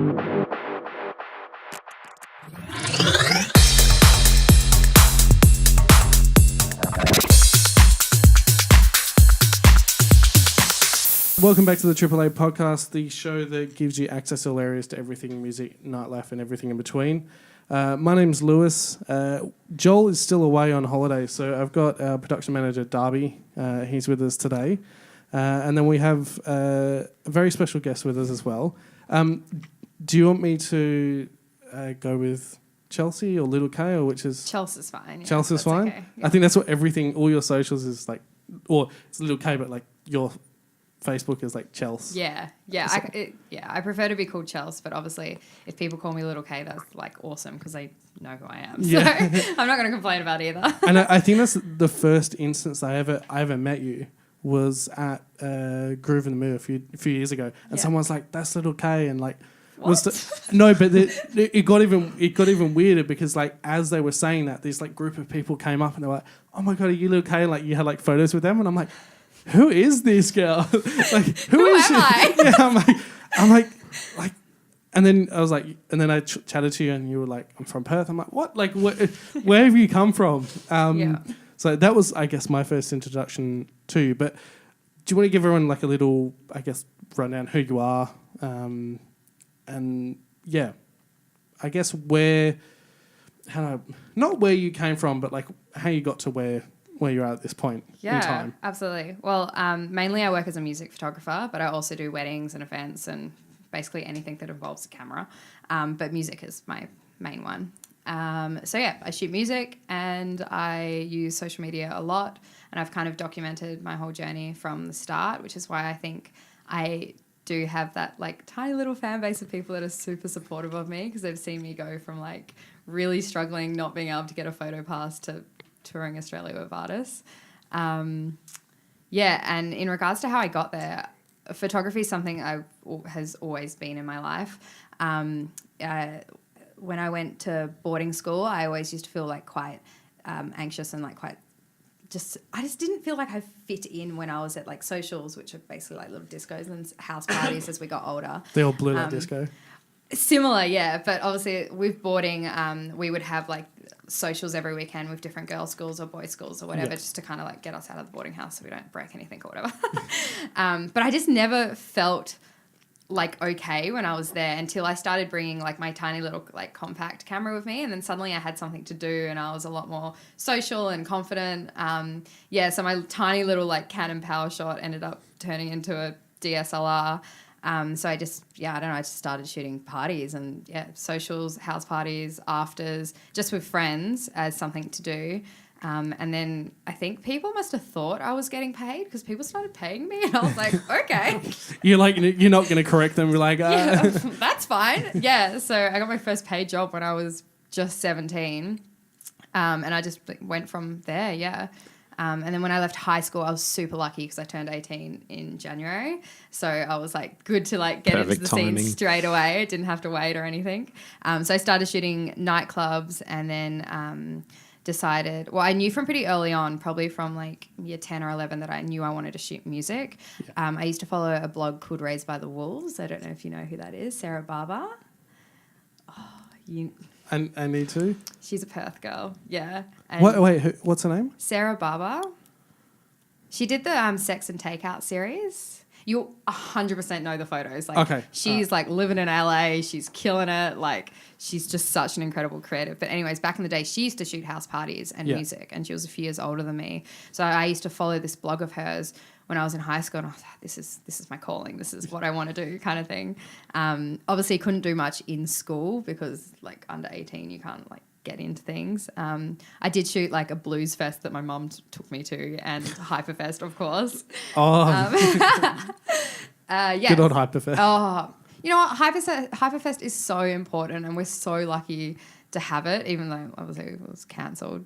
Welcome back to the AAA podcast, the show that gives you access to all areas to everything music, nightlife, and everything in between. My name's Lewis. Joel is still away on holiday, so I've got our production manager, Darby. He's with us today. And then we have a very special guest with us as well. Do you want me to go with Chelsea or Littlek, or which is... Chelsea's fine. Yeah, Chelsea's fine? Okay, yeah. I think that's what everything, all your socials is like, or it's Littlek, but like your... Facebook is like Chelsea. I prefer to be called Chelsea, but obviously if people call me Littlek, that's like awesome because they know who I am. Yeah. So I'm not going to complain about either. And I think that's the first instance I ever met you was at Groove in the Mirror a few years ago, and someone's like, "That's Littlek," and like, what? No, but it got even weirder because like as they were saying that, this like group of people came up and they were like, "Oh my god, are you Littlek?" Like you had like photos with them, and I'm like, who is this girl? Like, who is she? I? Yeah, I'm like, and then I was like, and then I chatted to you, and you were like, I'm from Perth. I'm like, what? Like, where have you come from? So that was, I guess, my first introduction to you. But do you want to give everyone like a little, I guess, rundown who you are, and yeah, I guess not where you came from, but like how you got to where you're at this point in time. Absolutely. Well, mainly I work as a music photographer, but I also do weddings and events and basically anything that involves a camera. But music is my main one. I shoot music and I use social media a lot, and I've kind of documented my whole journey from the start, which is why I think I do have that like tiny little fan base of people that are super supportive of me because they've seen me go from like really struggling, not being able to get a photo pass to touring Australia with artists. And in regards to how I got there, photography is something has always been in my life. When I went to boarding school, I always used to feel like quite anxious and like I just didn't feel like I fit in when I was at like socials, which are basically like little discos and house parties as we got older. They all blew that disco. Similar, yeah, but obviously with boarding, we would have like socials every weekend with different girls' schools or boys' schools or whatever, just to kind of like get us out of the boarding house so we don't break anything or whatever. But I just never felt like okay when I was there until I started bringing like my tiny little like compact camera with me, and then suddenly I had something to do and I was a lot more social and confident. So my tiny little like Canon PowerShot ended up turning into a DSLR. So I just started shooting parties and socials, house parties, afters, just with friends as something to do. And then I think people must have thought I was getting paid because people started paying me, and I was like, okay. You're not going to correct them. You're like, that's fine. Yeah. So I got my first paid job when I was just 17. And I just went from there. Yeah. And then when I left high school, I was super lucky because I turned 18 in January. So I was like good to like get into the scene straight away. Didn't have to wait or anything. So I started shooting nightclubs and then decided, well, I knew from pretty early on, probably from like year 10 or 11, that I knew I wanted to shoot music. Yeah. I used to follow a blog called Raised by the Wolves. I don't know if you know who that is. Sarah Barber. I need to. She's a Perth girl, yeah. And what's her name? Sarah Barber. She did the Sex and Takeout series. You'll 100% know the photos. Like, okay. She's like living in LA. She's killing it. Like, she's just such an incredible creative. But anyways, back in the day, she used to shoot house parties and music, and she was a few years older than me. So I used to follow this blog of hers when I was in high school, and I was like, this is my calling. This is what I want to do, kind of thing. Obviously, couldn't do much in school because like under 18, you can't like get into things. I did shoot like a blues fest that my mum took me to, and Hyperfest, of course. Oh, good old Hyperfest. Oh, you know what? Hyperfest is so important, and we're so lucky to have it, even though obviously it was cancelled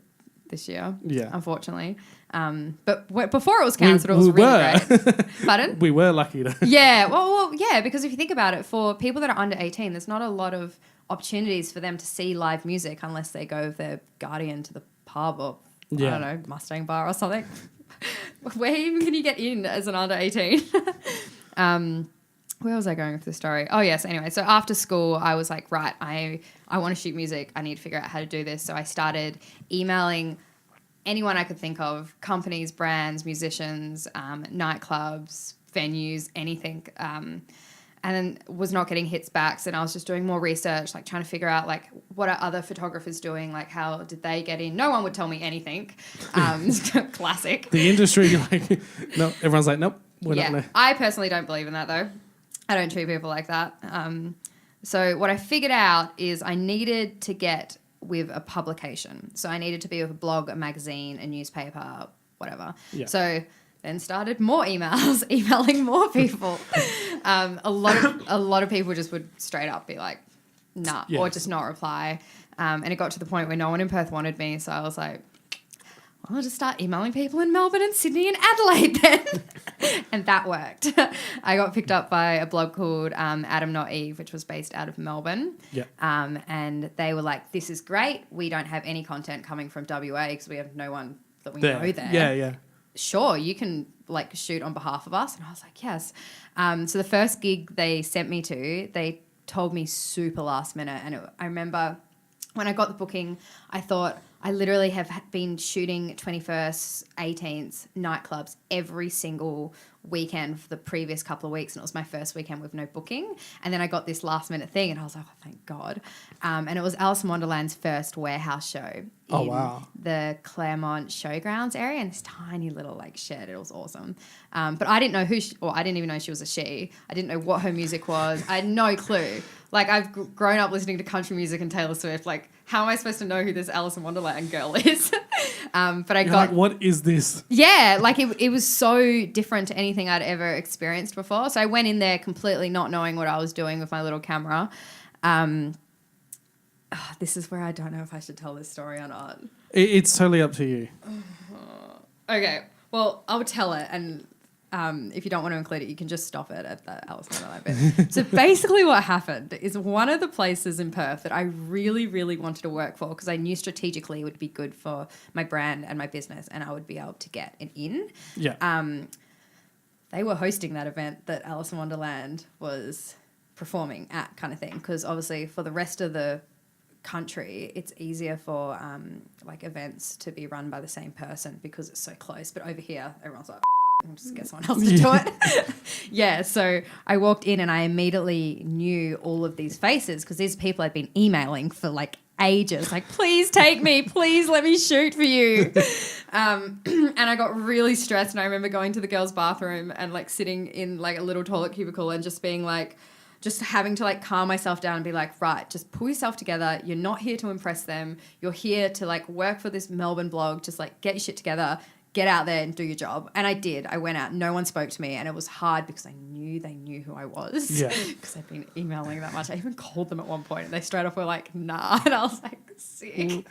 this year, unfortunately. But before it was cancelled, it was really great. Pardon? We were lucky to. Yeah, well, yeah, because if you think about it, for people that are under 18, there's not a lot of opportunities for them to see live music unless they go with their guardian to the pub or, I don't know, Mustang Bar or something. Where even can you get in as an under 18? where was I going with the story? Oh, yes. Anyway, so after school, I was like, right, I want to shoot music. I need to figure out how to do this. So I started emailing anyone I could think of, companies, brands, musicians, nightclubs, venues, anything. And then was not getting hits back. So then I was just doing more research, like trying to figure out like what are other photographers doing? Like how did they get in? No one would tell me anything. Classic. The industry, like, no, everyone's like, nope, we're not gonna. I personally don't believe in that though. I don't treat people like that. So what I figured out is I needed to get with a publication. So I needed to be with a blog, a magazine, a newspaper, whatever. Yeah. So then started more emails, emailing more people. A lot of people just would straight up be like, nah, or just not reply. And it got to the point where no one in Perth wanted me. So I was like, well, I'll just start emailing people in Melbourne and Sydney and Adelaide then. And that worked. I got picked up by a blog called Adam Not Eve, which was based out of Melbourne. Yeah. And they were like, this is great. We don't have any content coming from WA because we have no one that we know there. Yeah, yeah. Sure, you can like shoot on behalf of us. And I was like, yes. So the first gig they sent me to, they told me super last minute. And I remember when I got the booking, I thought I literally have been shooting 21st, 18th nightclubs every single weekend for the previous couple of weeks. And it was my first weekend with no booking. And then I got this last minute thing and I was like, oh, thank God. And it was Alison Wonderland's first warehouse show in the Claremont Showgrounds area in this tiny little like shed. It was awesome. But I didn't know I didn't even know she was a she. I didn't know what her music was. I had no clue. Like I've grown up listening to country music and Taylor Swift. Like how am I supposed to know who this Alison Wonderland girl is? But I got like, what is this? Yeah, like it was so different to anything I'd ever experienced before. So I went in there completely not knowing what I was doing with my little camera. This is where I don't know if I should tell this story or not. It's totally up to you. Okay, well, I'll tell it, and if you don't want to include it, you can just stop it at the Alison Wonderland bit. So basically what happened is one of the places in Perth that I really, really wanted to work for because I knew strategically it would be good for my brand and my business and I would be able to get an in. Yeah. They were hosting that event that Alison Wonderland was performing at kind of thing because obviously for the rest of the country it's easier for like events to be run by the same person because it's so close. But over here everyone's like, I'll just get someone else to do it. Yeah, so I walked in and I immediately knew all of these faces because these people I'd been emailing for like ages, like, please take me, please let me shoot for you. And I got really stressed and I remember going to the girls' bathroom and like sitting in like a little toilet cubicle and just being like, just having to like calm myself down and be like, right, just pull yourself together. You're not here to impress them. You're here to like work for this Melbourne blog. Just like get your shit together. Get out there and do your job. And I did. I went out. No one spoke to me. And it was hard because I knew they knew who I was. Yeah. Because I'd been emailing that much. I even called them at one point and they straight off were like, nah. And I was like, sick.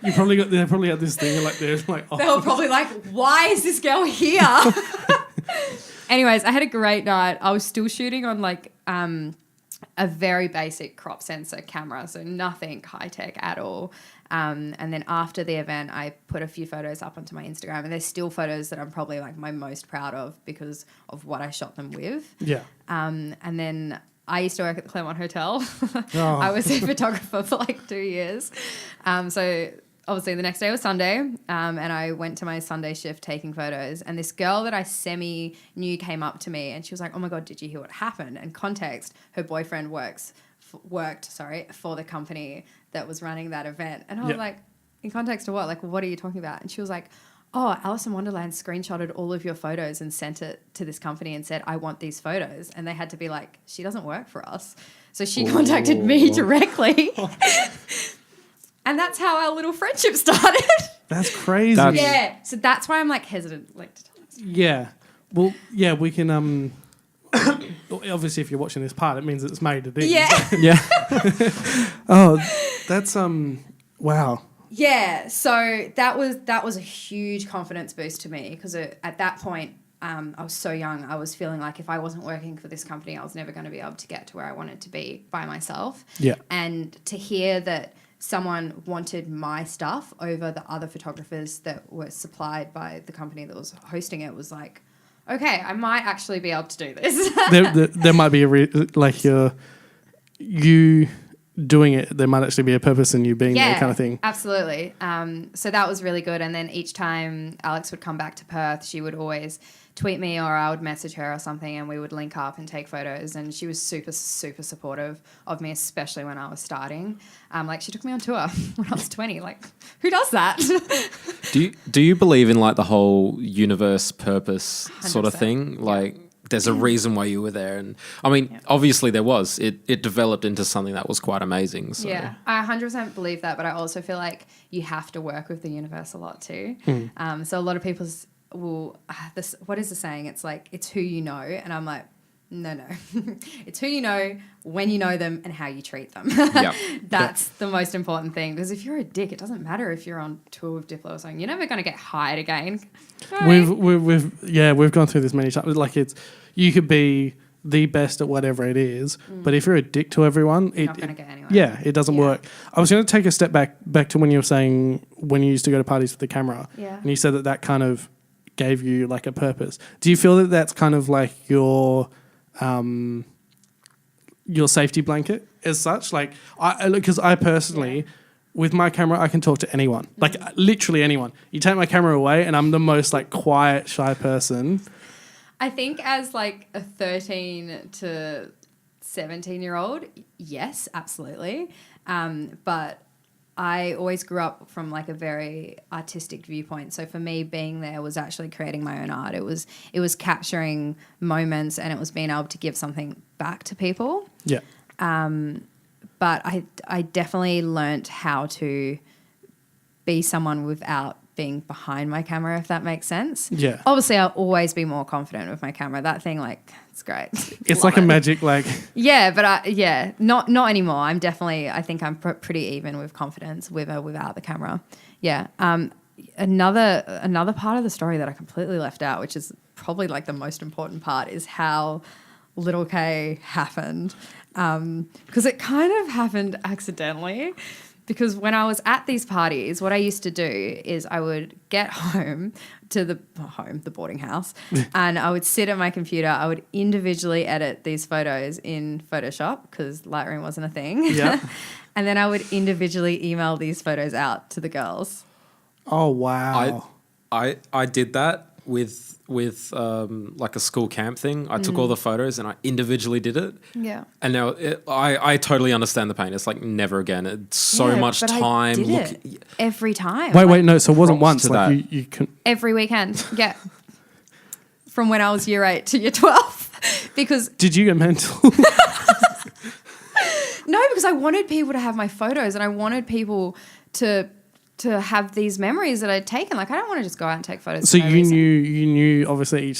They probably had this thing like they're like, oh. They were probably like, why is this girl here? Anyways, I had a great night. I was still shooting on like a very basic crop sensor camera. So nothing high tech at all. And then after the event, I put a few photos up onto my Instagram and there's still photos that I'm probably like my most proud of because of what I shot them with. Yeah. And then I used to work at the Claremont Hotel. Oh. I was a photographer for like 2 years. So obviously the next day was Sunday and I went to my Sunday shift taking photos and this girl that I knew came up to me and she was like, oh my God, did you hear what happened? And context, her boyfriend worked for the company that was running that event. And I was like, in context to what? Like, what are you talking about? And she was like, oh, Alison Wonderland screenshotted all of your photos and sent it to this company and said, I want these photos. And they had to be like, she doesn't work for us. So she contacted me directly. And that's how our little friendship started. That's crazy. Yeah. So that's why I'm like hesitant like to tell this. Yeah. Well, yeah, we can obviously if you're watching this part it means it's made it in. Yeah. Yeah. Oh, that's wow. Yeah, so that was a huge confidence boost to me because at that point I was so young. I was feeling like if I wasn't working for this company, I was never going to be able to get to where I wanted to be by myself. Yeah. And to hear that someone wanted my stuff over the other photographers that were supplied by the company that was hosting it was like, okay, I might actually be able to do this. there might be you doing it. There might actually be a purpose in you being there, kind of thing. Absolutely. So that was really good. And then each time Alex would come back to Perth, she would always tweet me, or I would message her or something, and we would link up and take photos. And she was super, super supportive of me, especially when I was starting. Like, she took me on tour when I was 20. Like, who does that? Do you believe in like the whole universe purpose 100%. Sort of thing? Like, there's a reason why you were there. And I mean, obviously there was. It developed into something that was quite amazing. So. Yeah, I 100% believe that, but I also feel like you have to work with the universe a lot too. So a lot of people will, what is the saying? It's like, it's who you know. And I'm like, no. It's who you know, when you know them, and how you treat them. That's the most important thing. Because if you're a dick, it doesn't matter if you're on tour with Diplo or something. You're never going to get hired again. We've gone through this many times. Like, you could be the best at whatever it is, but if you're a dick to everyone, you're not going to get anywhere. Yeah, it doesn't work. I was going to take a step back to when you were saying when you used to go to parties with the camera, and you said that kind of gave you like a purpose. Do you feel that that's kind of like your safety blanket as such? Like, because I personally, with my camera, I can talk to anyone, like literally anyone. You take my camera away, and I'm the most like quiet, shy person. I think as like a 13 to 17-year-old, yes, absolutely. But I always grew up from like a very artistic viewpoint. So for me, being there was actually creating my own art. It was capturing moments, and it was being able to give something back to people. Yeah. But I definitely learnt how to be someone without being behind my camera, if that makes sense. Yeah. Obviously, I'll always be more confident with my camera. That thing, like, it's great. It's like a magic, like... Yeah, but not anymore. I think I'm pretty even with confidence with or without the camera. Yeah. Another part of the story that I completely left out, which is probably like the most important part, is how Littlek happened. Because it kind of happened accidentally. Because when I was at these parties, what I used to do is I would get home to the boarding house, and I would sit at my computer. I would individually edit these photos in Photoshop because Lightroom wasn't a thing. Yeah. And then I would individually email these photos out to the girls. Oh, wow. I did that with like a school camp thing. I took all the photos and I individually did it. Yeah. And now I totally understand the pain. It's like never again. It's so much but time. I did it every time. Wait, no. So it wasn't once. to Like that. you can... Every weekend. Yeah. From when I was year 8 to year 12. Because... Did you get mental? No, because I wanted people to have my photos, and I wanted people to have these memories that I'd taken. Like, I don't want to just go out and take photos. So you knew obviously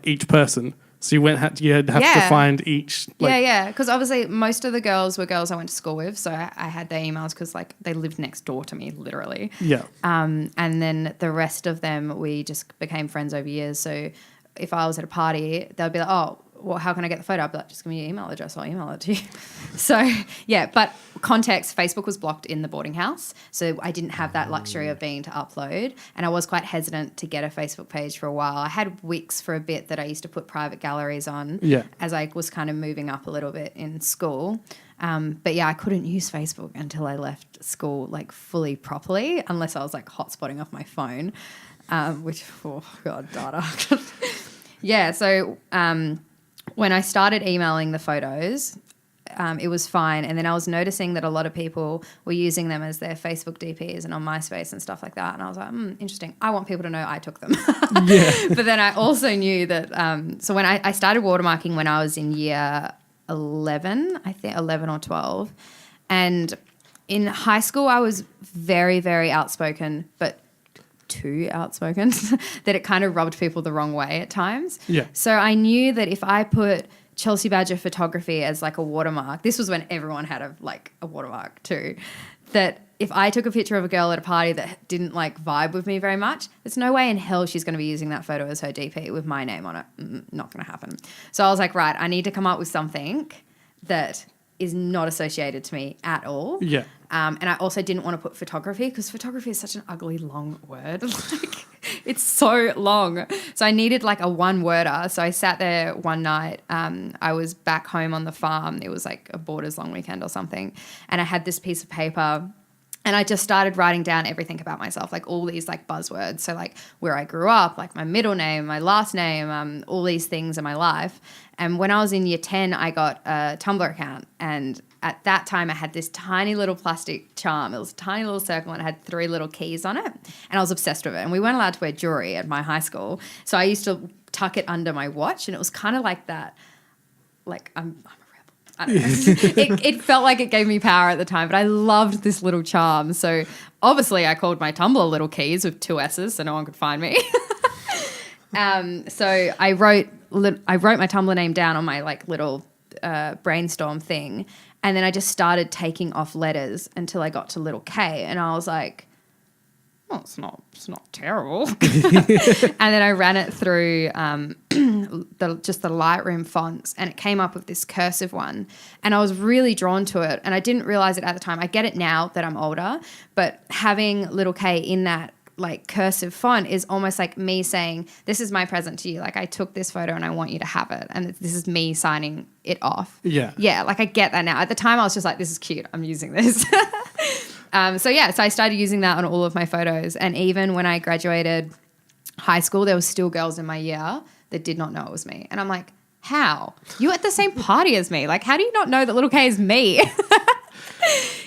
each person. So you had to find each. Yeah. Because obviously most of the girls were girls I went to school with, so I had their emails because like they lived next door to me, literally. Yeah. And then the rest of them, we just became friends over years. So if I was at a party, they'd be like, "Oh, well, how can I get the photo?" I'd be like, "Just give me your email address. I'll email it to you." So, yeah, but context, Facebook was blocked in the boarding house. So I didn't have that luxury of being to upload. And I was quite hesitant to get a Facebook page for a while. I had Wix for a bit that I used to put private galleries on as I was kind of moving up a little bit in school. But yeah, I couldn't use Facebook until I left school like fully properly, unless I was like hotspotting off my phone, which, oh God, data. Yeah, so... when I started emailing the photos, it was fine. And then I was noticing that a lot of people were using them as their Facebook DPs and on MySpace and stuff like that. And I was like, interesting. I want people to know I took them. Yeah. But then I also knew that, so when I started watermarking when I was in year 11, I think 11 or 12. And in high school, I was very, very outspoken, but too outspoken that it kind of rubbed people the wrong way at times. Yeah. So I knew that if I put Chelsea Badger photography as like a watermark, this was when everyone had a watermark too, that if I took a picture of a girl at a party that didn't like vibe with me very much, there's no way in hell she's going to be using that photo as her DP with my name on it. Not going to happen. So I was like, right, I need to come up with something that is not associated to me at all. Yeah. And I also didn't want to put photography because photography is such an ugly long word. Like, It's so long. So I needed like a one-worder. So I sat there one night. I was back home on the farm. It was like a Borders long weekend or something. And I had this piece of paper and I just started writing down everything about myself, like all these like buzzwords. So like where I grew up, like my middle name, my last name, all these things in my life. And when I was in year 10, I got a Tumblr account. And at that time, I had this tiny little plastic charm. It was a tiny little circle and it had 3 little keys on it. And I was obsessed with it. And we weren't allowed to wear jewelry at my high school. So I used to tuck it under my watch. And it was kind of like that, like I'm I don't know. It felt like it gave me power at the time, but I loved this little charm. So obviously I called my Tumblr Little Keys with 2 S's so no one could find me. So I wrote my Tumblr name down on my like little brainstorm thing, and then I just started taking off letters until I got to little K, and I was like, oh, it's not terrible. And then I ran it through just the Lightroom fonts, and it came up with this cursive one, and I was really drawn to it, and I didn't realize it at the time. I get it now that I'm older, but having little K in that like cursive font is almost like me saying, this is my present to you. Like I took this photo and I want you to have it. And this is me signing it off. Yeah. Yeah. Like I get that now. At the time I was just like, this is cute. I'm using this. So I started using that on all of my photos. And even when I graduated high school, there was still girls in my year that did not know it was me. And I'm like, how? You were at the same party as me. Like, how do you not know that little K is me?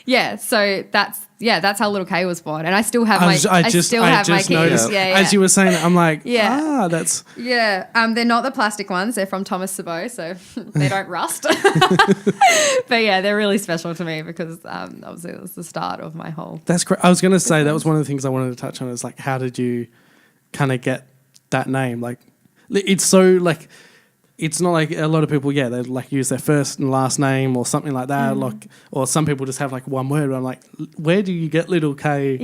Yeah, so that's how little K was born, and I still have my keys. Noticed, as you were saying that, I'm like, that's they're not the plastic ones; they're from Thomas Sabot, so they don't rust. But yeah, they're really special to me because obviously it was the start of my whole. That's great. I was going to say that was one of the things I wanted to touch on. Is like, how did you kind of get that name? Like, it's so like. It's not like a lot of people, they like use their first and last name or something like that. Like, or some people just have like one word. I'm like, where do you get little K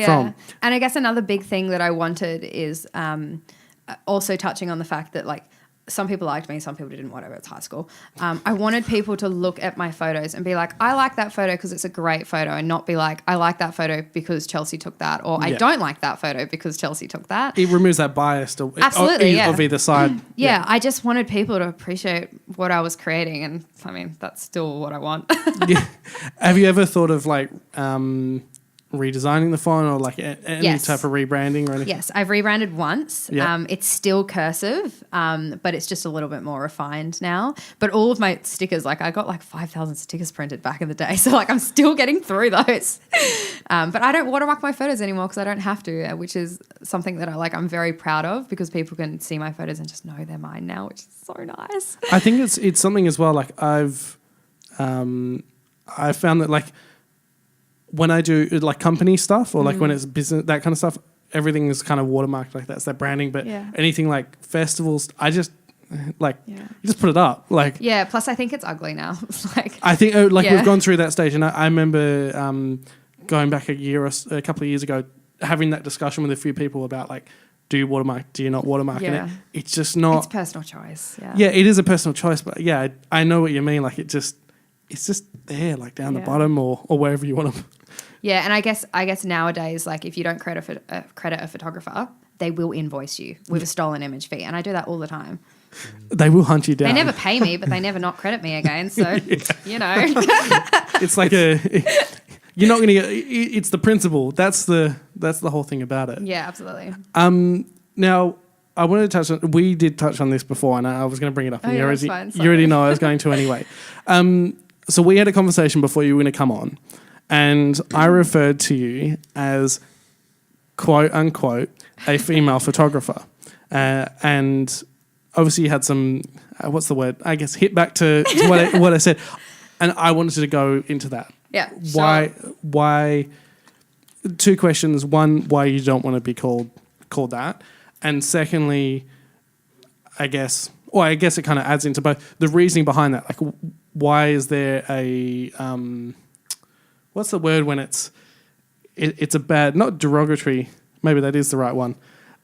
from? And I guess another big thing that I wanted is also touching on the fact that like some people liked me, some people didn't, whatever, it's high school. I wanted people to look at my photos and be like, I like that photo because it's a great photo, and not be like, I like that photo because Chelsea took that, or I don't like that photo because Chelsea took that. It removes that bias of either side. Yeah, I just wanted people to appreciate what I was creating, and I mean, that's still what I want. Have you ever thought of like redesigning the font or like any type of rebranding or anything? Yes, I've rebranded once. Yep. It's still cursive, but it's just a little bit more refined now. But all of my stickers, like I got like 5,000 stickers printed back in the day. So like I'm still getting through those. But I don't watermark my photos anymore because I don't have to, which is something that I'm very proud of, because people can see my photos and just know they're mine now, which is so nice. I think it's something as well. Like I've found that like, when I do like company stuff or like when it's business, that kind of stuff, everything is kind of watermarked, like that's their branding. But anything like festivals, I just you just put it up. Like plus I think it's ugly now. It's like I think we've gone through that stage, and I remember going back a couple of years ago, having that discussion with a few people about like, do you watermark? Do you not watermark? And it's just not. It's personal choice. Yeah, it is a personal choice, but I know what you mean. Like it's just there, like down the bottom or wherever you want them. Yeah, and I guess nowadays, like if you don't credit a photographer, they will invoice you with a stolen image fee, and I do that all the time. They will hunt you down. They never pay me, but they never not credit me again. So you know, it's like you're not going to get. It's the principle. That's the whole thing about it. Yeah, absolutely. Now I wanted to touch on. We did touch on this before, and I was going to bring it up. And you already know I was going to anyway. So we had a conversation before you were going to come on. And I referred to you as, quote unquote, a female photographer. And obviously you had some, what's the word? I guess hit back to what I said. And I wanted to go into that. Yeah. Why? 2 questions. One, why you don't want to be called that. And secondly, I guess it kind of adds into both. The reasoning behind that. Like, why is there a... what's the word when it's a bad, not derogatory, maybe that is the right one.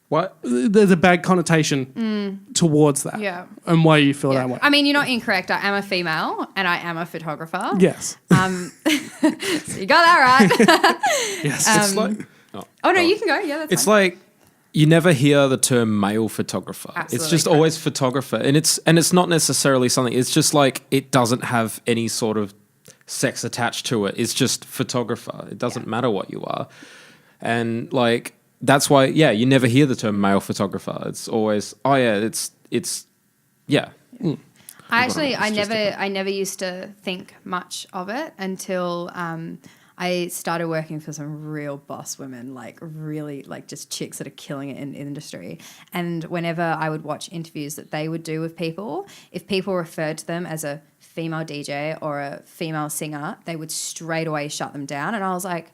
What? There's a bad connotation towards that. Yeah. And why you feel that way. I mean, you're not incorrect. I am a female and I am a photographer. Yes. So you got that right. Yes. It's like... no, you can go. Yeah, that's It's fine. like you never hear the term male photographer. Absolutely it's just correct. always photographer, and it's not necessarily something. It's just like it doesn't have any sort of sex attached to it. It's just photographer. It doesn't matter what you are, and like that's why you never hear the term male photographer. It's always it's yeah. I never used to think much of it until I started working for some real boss women, like really like just chicks that are killing it in the industry. And whenever I would watch interviews that they would do with people, if people referred to them as a female DJ or a female singer, they would straight away shut them down. And I was like,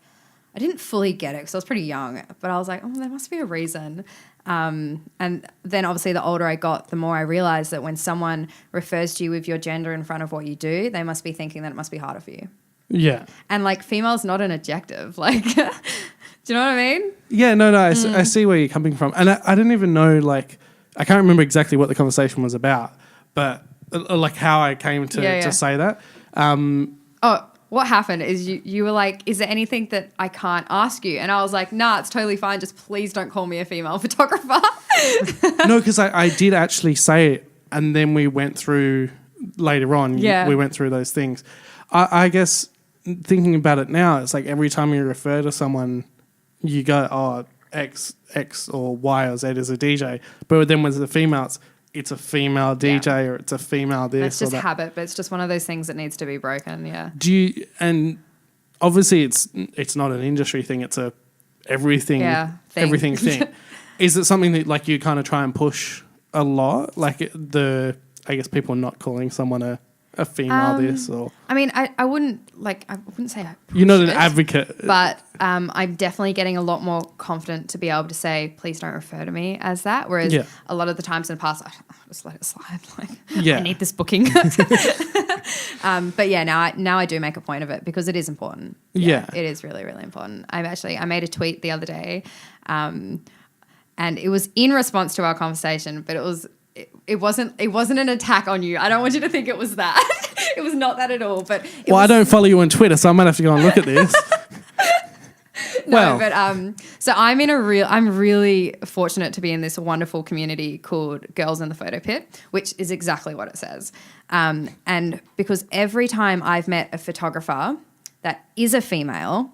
I didn't fully get it because I was pretty young, but I was like, oh, there must be a reason. And then obviously the older I got, the more I realized that when someone refers to you with your gender in front of what you do, they must be thinking that it must be harder for you. Yeah. And like female's not an adjective. Like, do you know what I mean? Yeah, no, I see where you're coming from. And I didn't even know, like, I can't remember exactly what the conversation was about, but like how I came to say that. What happened is you were like, is there anything that I can't ask you? And I was like, nah, it's totally fine. Just please don't call me a female photographer. No, because I did actually say it. And then we went through later on. Yeah. We went through those things. I guess thinking about it now, it's like every time you refer to someone, you go, oh, X or Y or Z is a DJ. But then with the females, it's a female DJ or it's a female this. It's just or that. habit, but it's just one of those things that needs to be broken. Yeah. And obviously it's not an industry thing. It's a everything thing. Is it something that like you kind of try and push a lot? Like I guess people not calling someone a female this or. I mean, I wouldn't say I push you're not an it, advocate, but I'm definitely getting a lot more confident to be able to say, please don't refer to me as that. Whereas a lot of the times in the past, I just let it slide. Like, I need this booking. But yeah, now I do make a point of it because it is important. Yeah. It is really, really important. I made a tweet the other day, and it was in response to our conversation, but it wasn't an attack on you. I don't want you to think it was that. It was not that at all. But I don't follow you on Twitter, so I might have to go and look at this. So I'm really fortunate to be in this wonderful community called Girls in the Photo Pit, which is exactly what it says. And because every time I've met a photographer that is a female,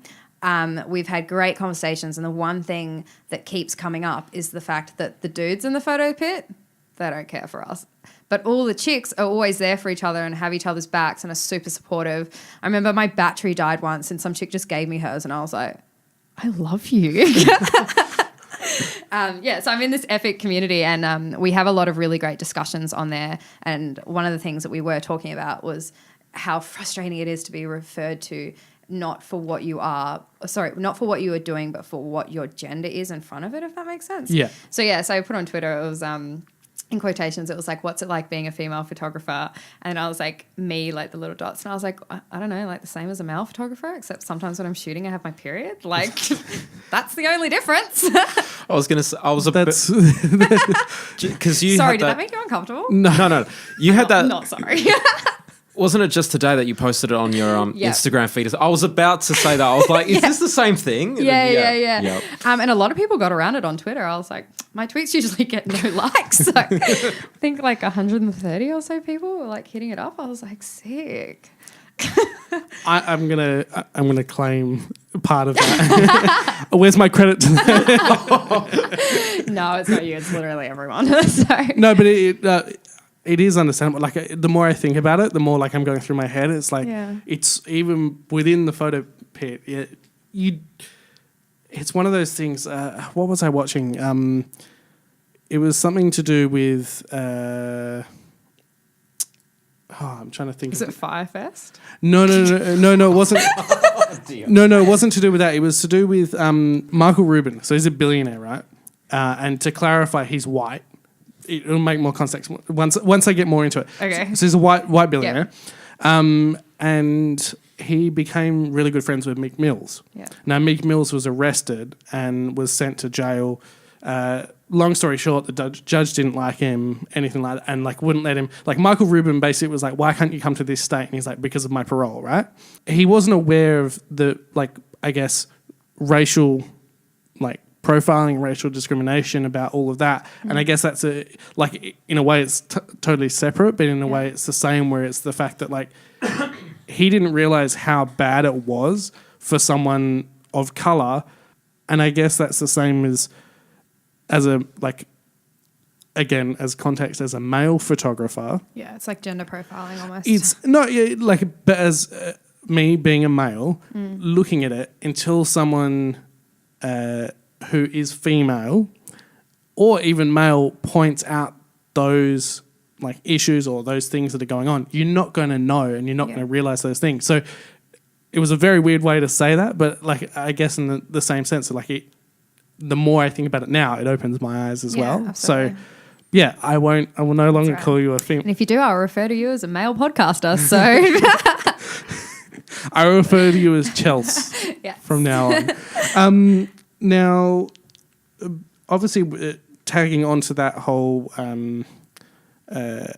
we've had great conversations, and the one thing that keeps coming up is the fact that the dudes in the photo pit, they don't care for us. But all the chicks are always there for each other and have each other's backs and are super supportive. I remember my battery died once and some chick just gave me hers and I was like, I love you. So I'm in this epic community and we have a lot of really great discussions on there. And one of the things that we were talking about was how frustrating it is to be referred to not for what you are doing, but for what your gender is in front of it, if that makes sense. Yeah. So I put on Twitter, it was in quotations, it was like, what's it like being a female photographer? And I was like, me, like the little dots. And I was like, I don't know, like the same as a male photographer, except sometimes when I'm shooting, I have my period. Like, that's the only difference. I was going to say, because you sorry, did that make you uncomfortable? No. You had that. I'm not sorry. Wasn't it just today that you posted it on your Instagram feed? I was about to say that. I was like, is this the same thing? Yeah. Yep. And a lot of people got around it on Twitter. I was like, my tweets usually get no likes. So I think like 130 or so people were like hitting it up. I was like, sick. I'm gonna claim part of that. Where's my credit to that? No, it's not you. It's literally everyone. So. No, but it is understandable. Like the more I think about it, the more like I'm going through my head. It's like it's even within the photo pit. It's one of those things. What was I watching? It was something to do with. I'm trying to think. Is it Firefest? No, it wasn't. No, it wasn't to do with that. It was to do with Michael Rubin. So he's a billionaire, right? And to clarify, he's white. It'll make more context once I get more into it. Okay. So he's a white billionaire. Yep. And he became really good friends with Meek Mills. Yeah. Now, Meek Mills was arrested and was sent to jail. Long story short, the judge didn't like him, anything like that, and like wouldn't let him. Like Michael Rubin basically was like, "Why can't you come to this state?" And he's like, "Because of my parole." Right? He wasn't aware of the I guess racial profiling, racial discrimination, about all of that. And I guess that's in a way it's totally separate, but in a way it's the same, where it's the fact that like he didn't realize how bad it was for someone of color. And I guess that's the same as a like, again, as context, as a male photographer. Yeah, it's like gender profiling almost. It's not but as me being a male, looking at it, until someone who is female or even male points out those like issues or those things that are going on, you're not going to know, and you're not going to realize those things. So it was a very weird way to say that, but like I guess in the same sense, like the more I think about it now, it opens my eyes as well. Absolutely. So yeah, I will no longer call you a female. And if you do, I'll refer to you as a male podcaster. So I refer to you as Chels from now on. Now, obviously, tagging onto that whole, I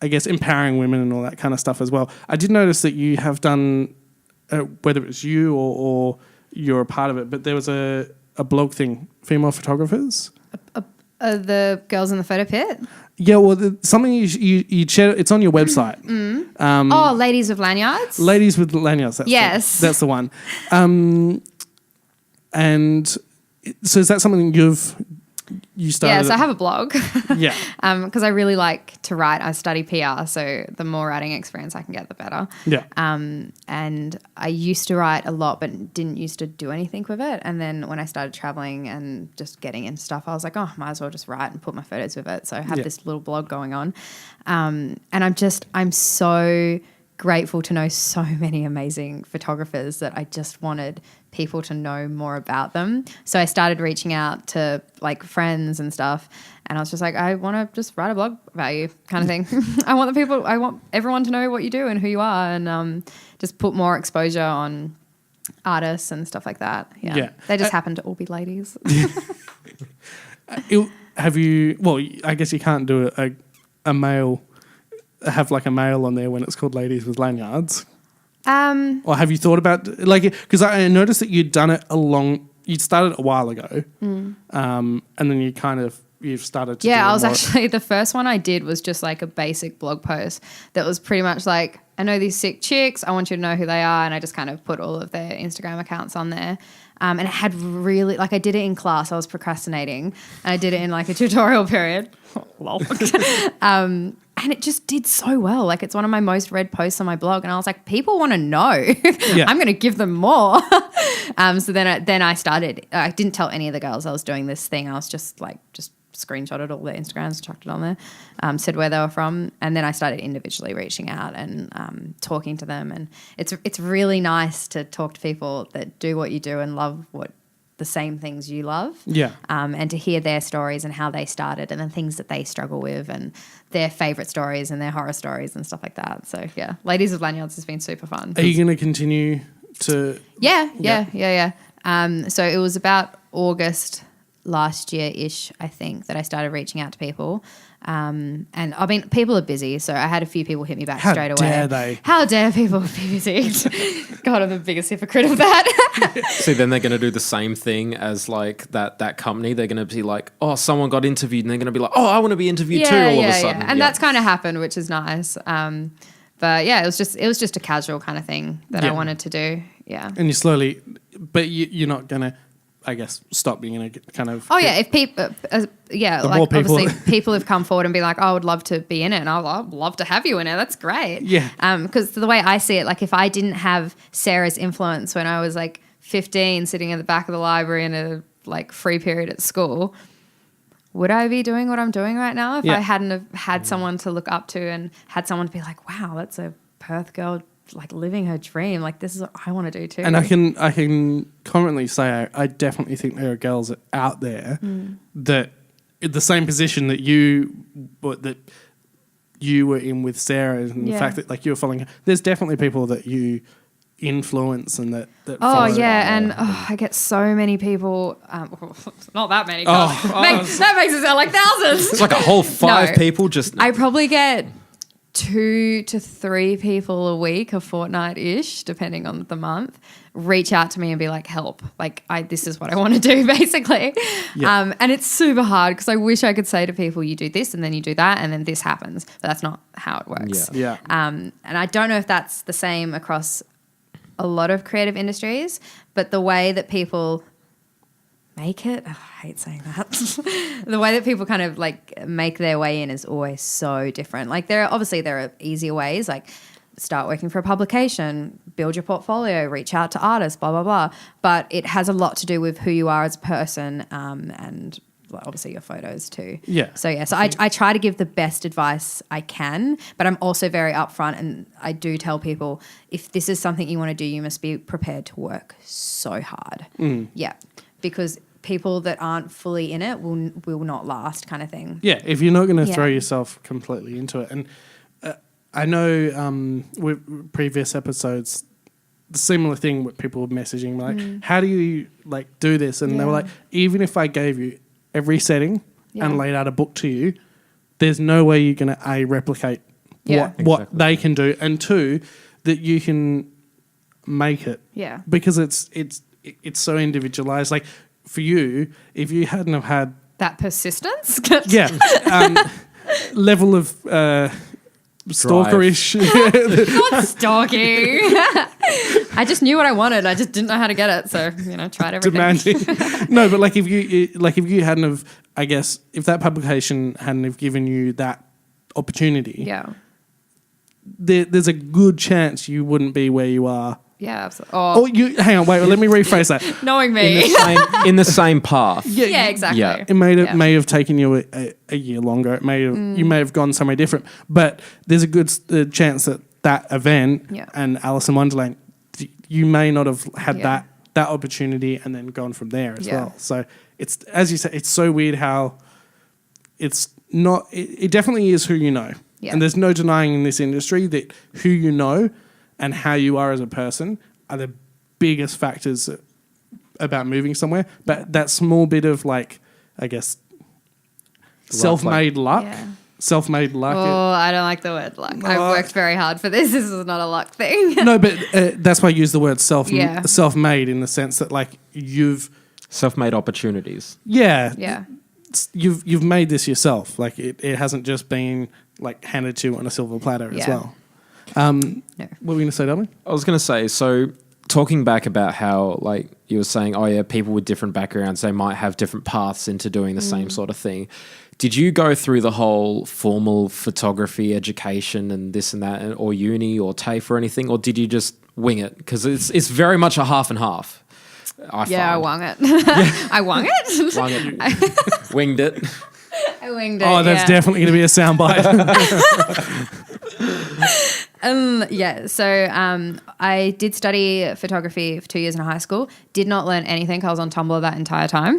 guess, empowering women and all that kind of stuff as well. I did notice that you have done, whether it's you or you're a part of it, but there was a blog thing, female photographers. the girls in the photo pit. Yeah, well, something you shared. It's on your website. Ladies with Lanyards. Ladies with Lanyards. That's the one. And so is that something you started? Yeah, so I have a blog. Yeah. Because I really like to write. I study PR, so the more writing experience I can get, the better. Yeah. And I used to write a lot, but didn't used to do anything with it. And then when I started traveling and just getting into stuff, I was like, oh, might as well just write and put my photos with it. So I have this little blog going on. And I'm so grateful to know so many amazing photographers that I just wanted people to know more about them. So I started reaching out to like friends and stuff, and I was just like, I want to just write a blog about you kind of thing. I want everyone to know what you do and who you are, and just put more exposure on artists and stuff like that. Yeah. They just happen to all be ladies. Have you, well, I guess you can't do a male, have like a male on there when it's called Ladies with Lanyards. Or have you thought about, like, because I noticed that you'd done it you'd started a while ago, and then you've started to do I was actually, the first one I did was just like a basic blog post that was pretty much like, I know these sick chicks, I want you to know who they are, and I just kind of put all of their Instagram accounts on there. And it had really, like, I did it in class, I was procrastinating, and I did it in like a tutorial period. Lol. And it just did so well. Like, it's one of my most read posts on my blog. And I was like, people want to know. I'm going to give them more. So then I started. I didn't tell any of the girls I was doing this thing. I was just screenshotted all their Instagrams, chucked it on there, said where they were from. And then I started individually reaching out and talking to them. And it's really nice to talk to people that do what you do and love the same things you love. Yeah. And to hear their stories and how they started and the things that they struggle with and their favourite stories and their horror stories and stuff like that. So, yeah, Ladies with Lanyards has been super fun. Are you going to continue to... Yeah. So it was about August last year-ish, I think, that I started reaching out to people. And I mean, people are busy, so I had a few people hit me back straight away. How dare they? How dare people be busy? God, I'm the biggest hypocrite of that. See, then they're going to do the same thing as like that company. They're going to be like, oh, someone got interviewed, and they're going to be like, oh, I want to be interviewed too. All of a sudden, and that's kind of happened, which is nice. But yeah, it was just a casual kind of thing that I wanted to do. Yeah, and you slowly, but you're not going to, I guess, stop being in a kind of... Oh, yeah, if people... like obviously people have come forward and be like, oh, I would love to be in it, and I'd love to have you in it. That's great. Yeah. Because the way I see it, like if I didn't have Sarah's influence when I was like 15 sitting in the back of the library in a like free period at school, would I be doing what I'm doing right now if I hadn't have had someone to look up to and had someone to be like, wow, that's a Perth girl like living her dream, like this is what I want to do too. And I can confidently say I definitely think there are girls out there that in the same position that you were in with Sarah, and the fact that like you were following her, there's definitely people that you influence and that follow. And I get so many people, not that many, that makes it sound like thousands. It's like a whole 5 people just... I probably get 2 to 3 people a week, a fortnight-ish, depending on the month, reach out to me and be like, help. Like, this is what I want to do, basically. Yeah. And it's super hard because I wish I could say to people, you do this and then you do that and then this happens. But that's not how it works. Yeah. And I don't know if that's the same across a lot of creative industries, but the way that people make it, I hate saying that. The way that people kind of like make their way in is always so different. Like there are easier ways, like start working for a publication, build your portfolio, reach out to artists, blah, blah, blah. But it has a lot to do with who you are as a person and obviously your photos too. Yeah. So I try to give the best advice I can, but I'm also very upfront, and I do tell people if this is something you want to do, you must be prepared to work so hard. Yeah, because people that aren't fully in it will not last, kind of thing. Yeah, if you're not going to throw yourself completely into it. And I know with previous episodes, the similar thing with people messaging me like, how do you like do this? And they were like, even if I gave you every setting and laid out a book to you, there's no way you're going to replicate what they can do, and 2, that you can make it. Yeah, because it's so individualized. Like for you, if you hadn't have had that persistence, level of stalkerish, not stalking. I just knew what I wanted. I just didn't know how to get it, so tried everything. Demanding. No, but like if you hadn't have, I guess, if that publication hadn't have given you that opportunity, there's a good chance you wouldn't be where you are. Yeah, absolutely. Hang on, wait. Let me rephrase that. Knowing me, in the same path. Yeah, exactly. Yeah. It may have taken you a year longer. It may have, you may have gone somewhere different. But there's a good chance that event and Alison Wonderland, you may not have had that opportunity and then gone from there as well. So it's, as you say, it's so weird how it's not. It definitely is who you know, and there's no denying in this industry that who you know and how you are as a person are the biggest factors about moving somewhere. But that small bit of, like, I guess, self-made luck. Yeah. Self-made luck. Oh, I don't like the word luck. I've worked very hard for this. This is not a luck thing. No, but that's why I use the word self-made in the sense that, like, you've... Self-made opportunities. Yeah. Yeah. You've made this yourself. Like, it hasn't just been, like, handed to you on a silver platter as well. No. What were you going to say, Darby? I was going to say, so talking back about how, like, you were saying, people with different backgrounds, they might have different paths into doing the same sort of thing. Did you go through the whole formal photography education and this and that, or uni or TAFE or anything, or did you just wing it? Because it's very much a half and half. I wung it. I wung it? Wung it. Winged it. I winged it. Oh, that's definitely going to be a soundbite. So I did study photography for 2 years in high school. Did not learn anything. I was on Tumblr that entire time.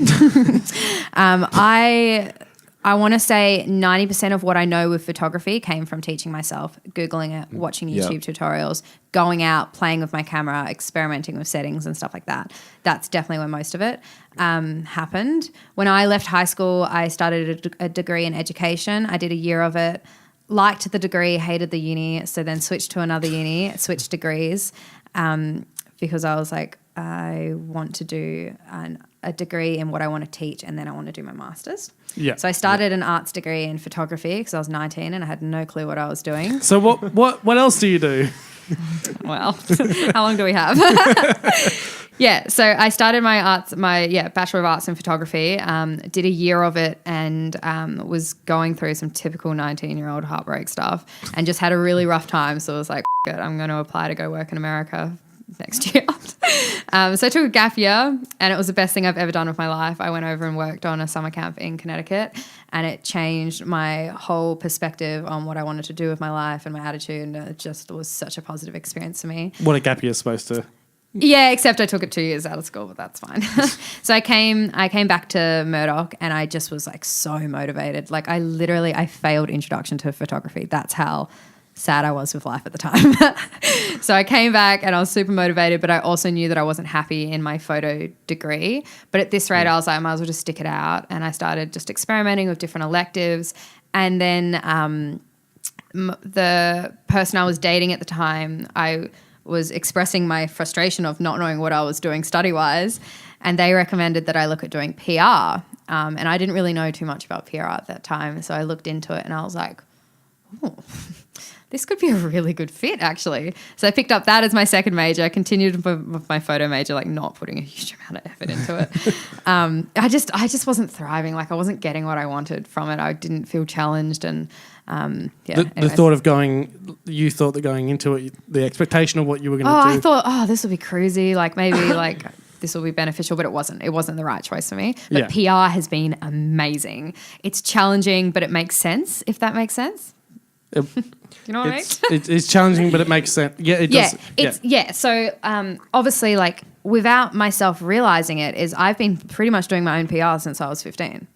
I want to say 90% of what I know with photography came from teaching myself, Googling it, watching YouTube tutorials, going out, playing with my camera, experimenting with settings and stuff like that. That's definitely where most of it happened. When I left high school, I started a degree in education. I did a year of it. Liked the degree, hated the uni, so then switched to another uni, switched degrees because I was like, I want to do a degree in what I want to teach, and then I want to do my master's. Yeah. So I started an arts degree in photography because I was 19 and I had no clue what I was doing. So what else do you do? Well, how long do we have? So I started my Bachelor of Arts in Photography, did a year of it and was going through some typical 19-year-old heartbreak stuff and just had a really rough time. So I was like, it, I'm going to apply to go work in America next year. So I took a gap year and it was the best thing I've ever done with my life. I went over and worked on a summer camp in Connecticut and it changed my whole perspective on what I wanted to do with my life and my attitude, and it just was such a positive experience for me. What a gap year is supposed to... Yeah, except I took it 2 years out of school, but that's fine. So I came back to Murdoch and I just was like so motivated. Like I failed introduction to photography. That's how sad I was with life at the time. So I came back and I was super motivated, but I also knew that I wasn't happy in my photo degree. But at this rate, I was like, I might as well just stick it out. And I started just experimenting with different electives. And then the person I was dating at the time, I was expressing my frustration of not knowing what I was doing study-wise, and they recommended that I look at doing PR. And I didn't really know too much about PR at that time, so I looked into it and I was like, oh, this could be a really good fit, actually. So I picked up that as my second major. I continued with my photo major, like not putting a huge amount of effort into it. I just wasn't thriving. Like I wasn't getting what I wanted from it. I didn't feel challenged, and The thought of you thought that going into it, the expectation of what you were going to do. I thought, this will be crazy. Like maybe like this will be beneficial, but it wasn't. It wasn't the right choice for me. But PR has been amazing. It's challenging, but it makes sense, if that makes sense. Do you know what I mean? It's challenging, but it makes sense. Yeah, it does. So obviously, like without myself realizing it, I've been pretty much doing my own PR since I was 15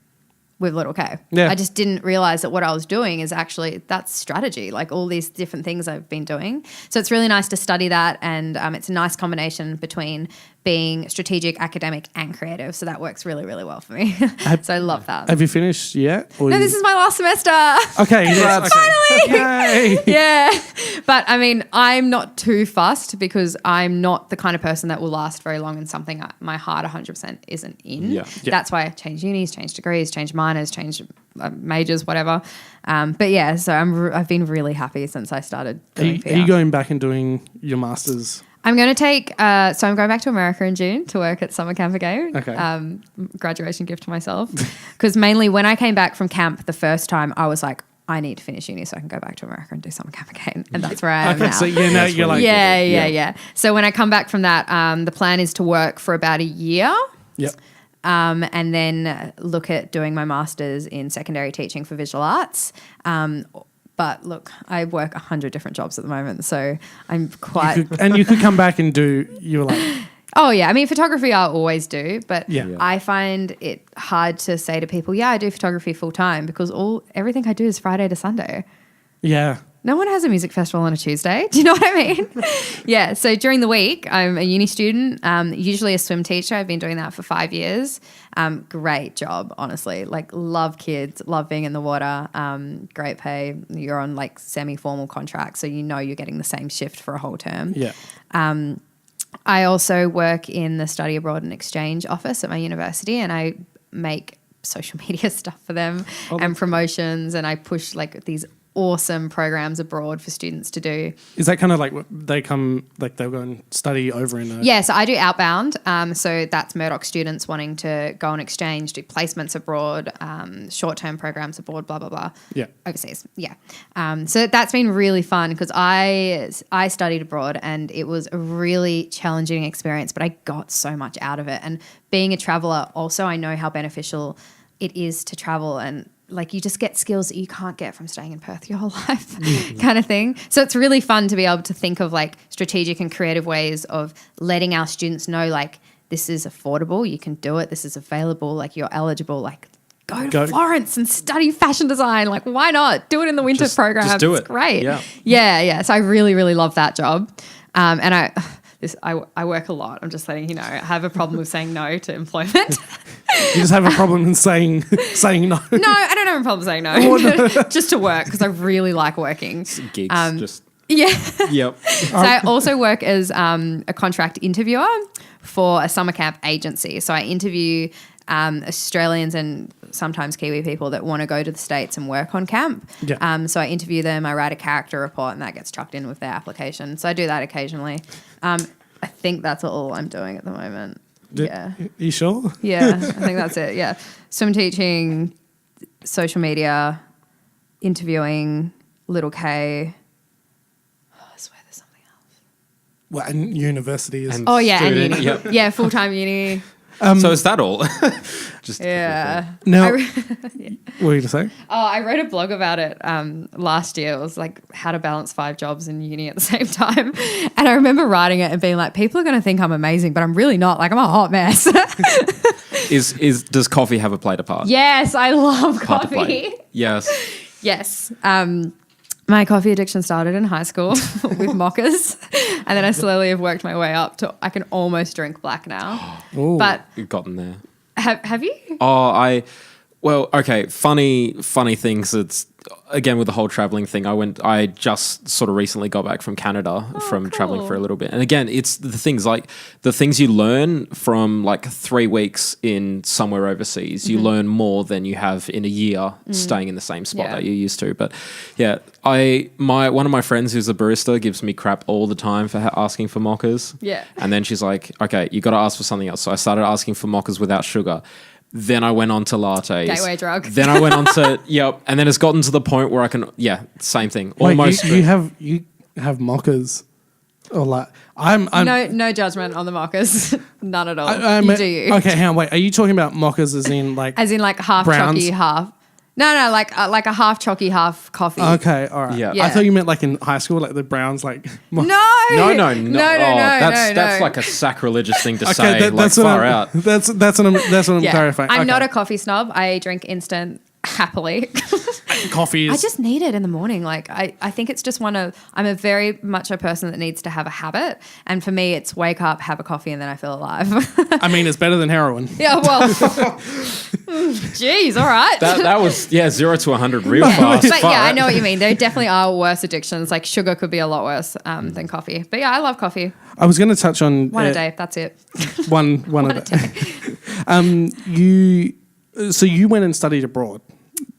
with Littlek. Yeah. I just didn't realize that what I was doing is actually that's strategy, like all these different things I've been doing. So it's really nice to study that, and it's a nice combination between being strategic, academic, and creative. So that works really, really well for me. So I love that. Have you finished yet? No, this is my last semester. Okay. Yes. Finally. Yay. Yeah. But I mean, I'm not too fussed because I'm not the kind of person that will last very long in something my heart 100% isn't in. Yeah. That's why I changed unis, changed degrees, changed minors, changed majors, whatever. But yeah, so I've been really happy since I started doing PR. Are you going back and doing your masters? I'm going to take, so I'm going back to America in June to work at summer camp again. Okay. Graduation gift to myself. Because mainly when I came back from camp the first time, I was like, I need to finish uni so I can go back to America and do summer camp again. And that's where I am now. So you're like... Yeah. So when I come back from that, the plan is to work for about a year. Yep. And then look at doing my master's in secondary teaching for visual arts. But look, I work 100 different jobs at the moment, so I'm quite... You could come back and do... You were like... Oh, yeah. I mean, photography I always do, but Yeah. I find it hard to say to people, I do photography full time because everything I do is Friday to Sunday. Yeah. No one has a music festival on a Tuesday. Do you know what I mean? Yeah. So during the week, I'm a uni student, usually a swim teacher. I've been doing that for 5 years. Great job, honestly. Like, love kids, love being in the water, great pay. You're on like semi-formal contracts, so you know you're getting the same shift for a whole term. Yeah. I also work in the study abroad and exchange office at my university, and I make social media stuff for them and promotions, and I push like these awesome programs abroad for students to do. Is that kind of like they come, like they'll go and study over in Yeah, so I do outbound. So that's Murdoch students wanting to go on exchange, do placements abroad, short-term programs abroad, blah, blah, blah. Yeah. Overseas, yeah. So that's been really fun because I studied abroad and it was a really challenging experience, but I got so much out of it. And being a traveller also, I know how beneficial it is to travel, and like you just get skills that you can't get from staying in Perth your whole life kind of thing. So it's really fun to be able to think of like strategic and creative ways of letting our students know like this is affordable, you can do it, this is available, like you're eligible, like go to Florence and study fashion design. Like why not? Do it in the winter program. Just do it. It's great. Yeah. So I really, really love that job. And I work a lot. I'm just letting you know. I have a problem with saying no to employment. You just have a problem in saying no. No, I don't have a problem saying no. Just to work because I really like working. Gigs, Yeah. Yep. So I also work as a contract interviewer for a summer camp agency. So I interview Australians and sometimes Kiwi people that want to go to the States and work on camp. Yeah. So I interview them, I write a character report, and that gets chucked in with their application. So I do that occasionally. I think that's all I'm doing at the moment. Yeah. You sure? Yeah, I think that's it. Yeah. Swim teaching, social media, interviewing, Littlek. I swear there's something else. Well, and university is... And uni. Yep. Yeah, full-time uni. So is that all? Just Now, what were you going to say? Oh, I wrote a blog about it last year. It was like how to balance 5 jobs in uni at the same time. And I remember writing it and being like, people are going to think I'm amazing, but I'm really not. Like, I'm a hot mess. Does coffee have a play to part? Yes, I love Part to coffee. play. Yes. Yes. My coffee addiction started in high school with mochas, and then I slowly have worked my way up to I can almost drink black now. Ooh. But You've gotten there. have you? Oh, Well, okay, funny things. It's again with the whole traveling thing. I just sort of recently got back from Canada from traveling for a little bit. And again, it's the things you learn from like 3 weeks in somewhere overseas, you learn more than you have in a year staying in the same spot that you're used to. But yeah, one of my friends who's a barista gives me crap all the time for asking for mochas. Yeah. And then she's like, okay, you got to ask for something else. So I started asking for mochas without sugar. Then I went on to lattes. Gateway drug. Then I went on to, and then it's gotten to the point where I can, same thing. Wait, Almost. you have mochas, or like I'm no judgment on the mochas, none at all. I do you? Okay, hang on, wait. Are you talking about mochas as in like half browns? chalky, half? No, like a half chalky, half coffee. Okay, all right. Yeah. I thought you meant like in high school, like the browns, like. No. That's like a sacrilegious thing to say. That's far out. That's what I'm clarifying. I'm Okay. not a coffee snob. I drink instant happily. Coffee is. I just need it in the morning. Like I think it's just I'm a very much a person that needs to have a habit. And for me, it's wake up, have a coffee, and then I feel alive. I mean, it's better than heroin. Yeah, well, geez, all right. That was 0 to 100 real fast. But yeah, I know what you mean. There definitely are worse addictions. Like sugar could be a lot worse than coffee. But yeah, I love coffee. I was going to touch on One a day. That's it. one a day. You went and studied abroad.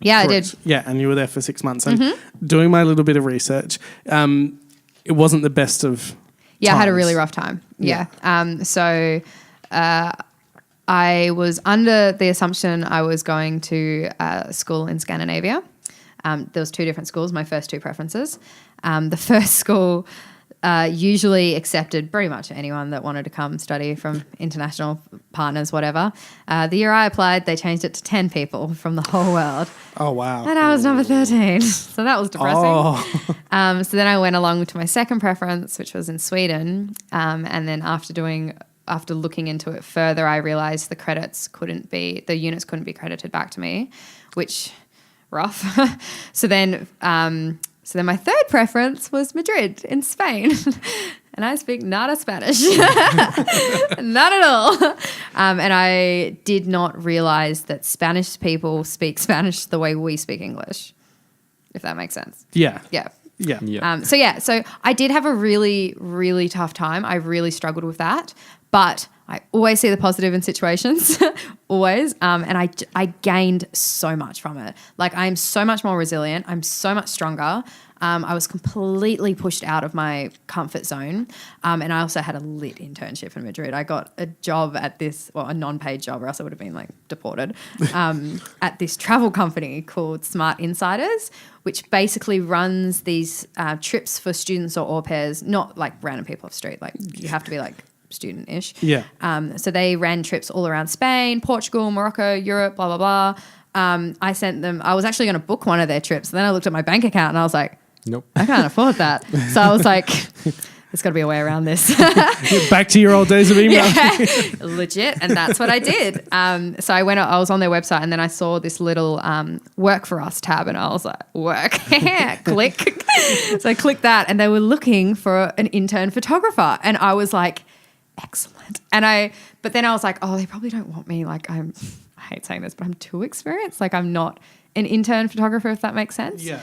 Yeah, Correct. I did. Yeah, and you were there for 6 months. And doing my little bit of research, it wasn't the best of Yeah, I had a times. really rough time. Yeah. So I was under the assumption I was going to school in Scandinavia. There was 2 different schools, my first 2 preferences. The first school usually accepted pretty much anyone that wanted to come study from international partners, whatever. The year I applied, they changed it to 10 people from the whole world. Oh, wow. And I was number 13. So that was depressing. Oh. So then I went along to my second preference, which was in Sweden. And then after looking into it further, I realized the units couldn't be credited back to me, which rough. So then my third preference was Madrid in Spain. And I speak nada Spanish. Not at all. And I did not realize that Spanish people speak Spanish the way we speak English, if that makes sense. Yeah. Yeah. Yeah. So I did have a really, really tough time. I really struggled with that. But I always see the positive in situations, always. And I gained so much from it. Like I'm so much more resilient. I'm so much stronger. I was completely pushed out of my comfort zone. And I also had a lit internship in Madrid. I got a job at a non-paid job, or else I would have been like deported, at this travel company called Smart Insiders, which basically runs these trips for students or au pairs, not like random people off the street. Like you have to be like student-ish. Yeah. So they ran trips all around Spain, Portugal, Morocco, Europe, blah, blah, blah. I sent them, I was actually going to book one of their trips. And then I looked at my bank account and I was like, Nope. I can't afford that. So I was like, there's got to be a way around this. Back to your old days of email. Yeah, legit. And that's what I did. So I was on their website and then I saw this little work for us tab and I was like, work, click. So I clicked that and they were looking for an intern photographer. And I was like, excellent. But then I was like, oh, they probably don't want me. Like I hate saying this, but I'm too experienced. Like I'm not an intern photographer, if that makes sense. Yeah.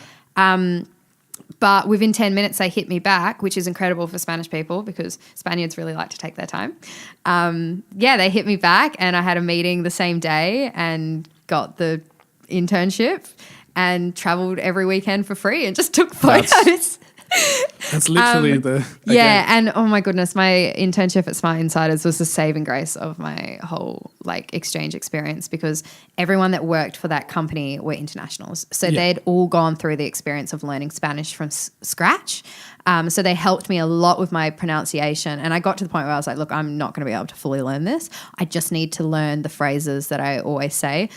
But within 10 minutes, they hit me back, which is incredible for Spanish people because Spaniards really like to take their time. They hit me back and I had a meeting the same day and got the internship and traveled every weekend for free and just took photos. That's literally and oh my goodness, my internship at Smart Insiders was the saving grace of my whole like exchange experience because everyone that worked for that company were internationals. So they'd all gone through the experience of learning Spanish from scratch. So they helped me a lot with my pronunciation. And I got to the point where I was like, look, I'm not going to be able to fully learn this. I just need to learn the phrases that I always say.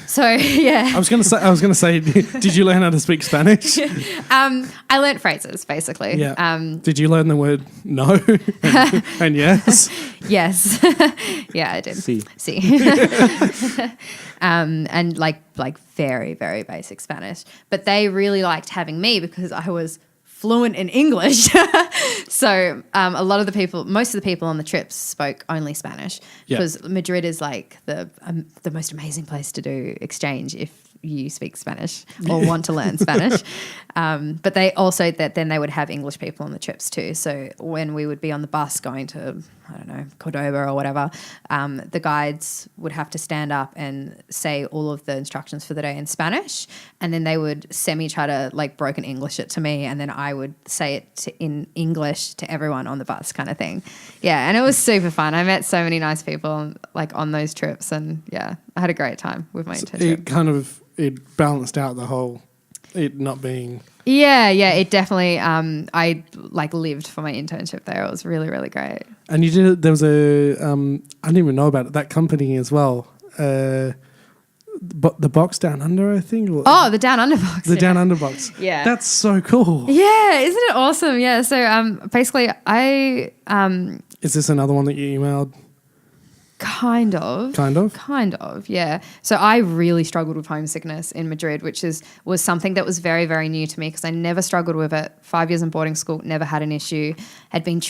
So yeah, I was gonna say, did you learn how to speak Spanish? I learnt phrases basically. Yeah. Did you learn the word no and yes? Yes. Yeah, I did. Sí. And like very, very basic Spanish. But they really liked having me because I was fluent in English. So most of the people on the trips spoke only Spanish because Madrid is like the most amazing place to do exchange if you speak Spanish or want to learn Spanish. But they also then they would have English people on the trips too. So when we would be on the bus going to, I don't know, Córdoba or whatever, the guides would have to stand up and say all of the instructions for the day in Spanish, and then they would try to like broken English it to me, and then I would say it in English to everyone on the bus kind of thing. Yeah, and it was super fun. I met so many nice people like on those trips, and yeah, I had a great time with my internship. It balanced out the whole it not being. Yeah, it definitely. I like lived for my internship there. It was really, really great. And you did. There was a. I didn't even know about it. That company as well. The box down under, I think. The down under box. Down under box. Yeah, that's so cool. Yeah, isn't it awesome? Yeah. So basically, I Is this another one that you emailed? Kind of, yeah. So I really struggled with homesickness in Madrid, which was something that was very, very new to me because I never struggled with it. 5 years in boarding school, never had an issue. Had been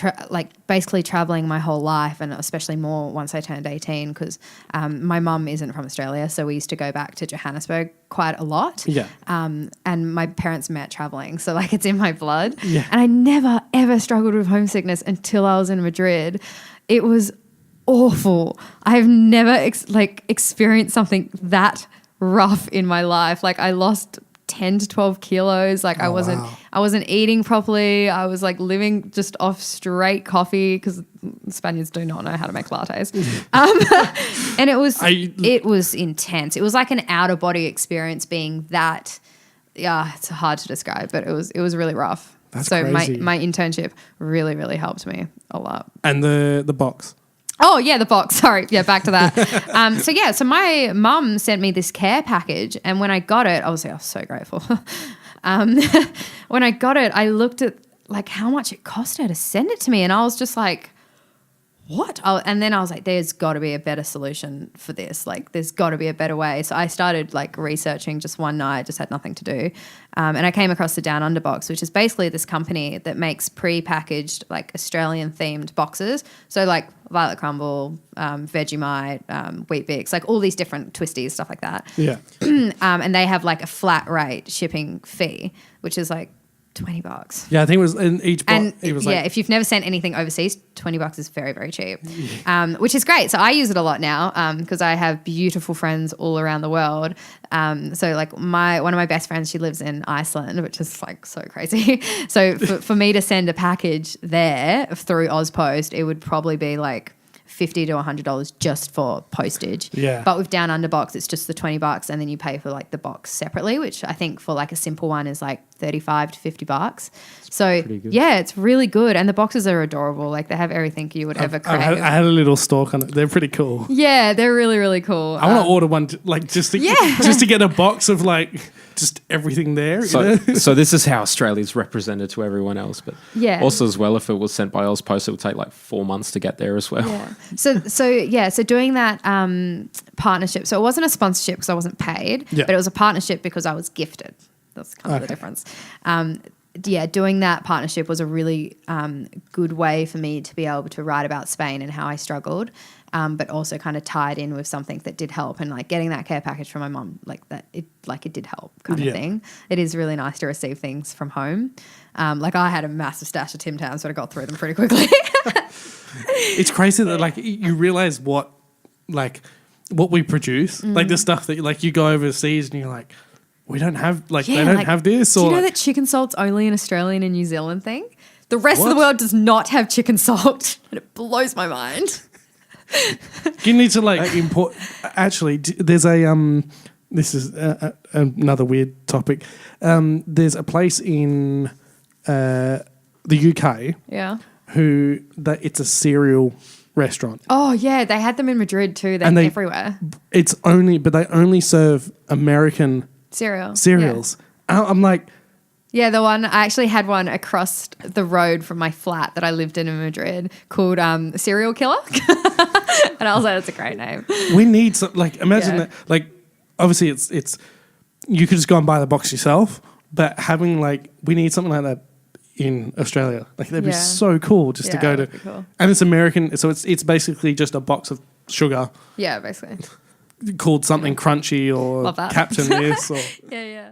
basically traveling my whole life, and especially more once I turned 18 because my mum isn't from Australia, so we used to go back to Johannesburg quite a lot. Yeah. And my parents met traveling, so like it's in my blood. Yeah. And I never ever struggled with homesickness until I was in Madrid. It was awful. I've never experienced something that rough in my life. Like I lost 10 to 12 kilos. Like I wasn't eating properly. I was like living just off straight coffee because Spaniards do not know how to make lattes. And it was intense. It was like an out of body experience being that. Yeah, it's hard to describe, but it was really rough. That's so crazy. my internship really, really helped me a lot. And the box. Oh, yeah, the box. Sorry. Yeah, back to that. So my mum sent me this care package, and when I got it, I was so grateful. When I got it, I looked at like how much it cost her to send it to me, and I was just like, what? And then I was like, there's got to be a better solution for this. Like, there's got to be a better way. So I started like researching just one night, just had nothing to do. And I came across the Down Under box, which is basically this company that makes pre-packaged like Australian themed boxes. So like Violet Crumble, Vegemite, Wheat Bix, like all these different twisties, stuff like that. Yeah. And they have like a flat rate shipping fee, which is like $20. Yeah, I think it was in each box. And it was if you've never sent anything overseas, $20 is very, very cheap, which is great. So I use it a lot now because I have beautiful friends all around the world. So like one of my best friends, she lives in Iceland, which is like so crazy. So for me to send a package there through Ozpost, it would probably be like $50 to $100 just for postage. Yeah. But with Down Under box, it's just the $20, and then you pay for like the box separately, which I think for like a simple one is like $35 to $50. So yeah, it's really good, and the boxes are adorable. Like they have everything you would ever crave. I had a little stalk on it. They're pretty cool. Yeah, they're really, really cool. I want to order one just to get a box of like just everything there. So this is how Australia's represented to everyone else. But also as well, if it was sent by Ozpost, it would take like 4 months to get there as well. Yeah. So doing that partnership. So it wasn't a sponsorship because I wasn't paid, but it was a partnership because I was gifted. That's kind of the difference. Doing that partnership was a really good way for me to be able to write about Spain and how I struggled, but also kind of tied in with something that did help, and like getting that care package from my mum, it did help kind of thing. It is really nice to receive things from home. Like I had a massive stash of Tim Tams, so I got through them pretty quickly. It's crazy that like you realize what we produce, like the stuff that like you go overseas and you're like, we don't have they don't have this. Do you know that chicken salt's only an Australian and New Zealand thing? The rest of the world does not have chicken salt, and it blows my mind. You need to import. Actually, there's a this is another weird topic. There's a place in the UK. Yeah. It's a cereal restaurant. Oh yeah, they had them in Madrid too. They're everywhere. But they only serve American cereals. Yeah. I'm like, yeah, the one I actually had one across the road from my flat that I lived in Madrid called Serial Killer, and I was like, that's a great name. We need some imagine that obviously it's you could just go and buy the box yourself, but having we need something like that in Australia. Like that'd be Yeah. so cool just to go to. that'd be cool. And it's American, so it's basically just a box of sugar Yeah, basically. called something crunchy or Love that. Captain this or Yeah, yeah.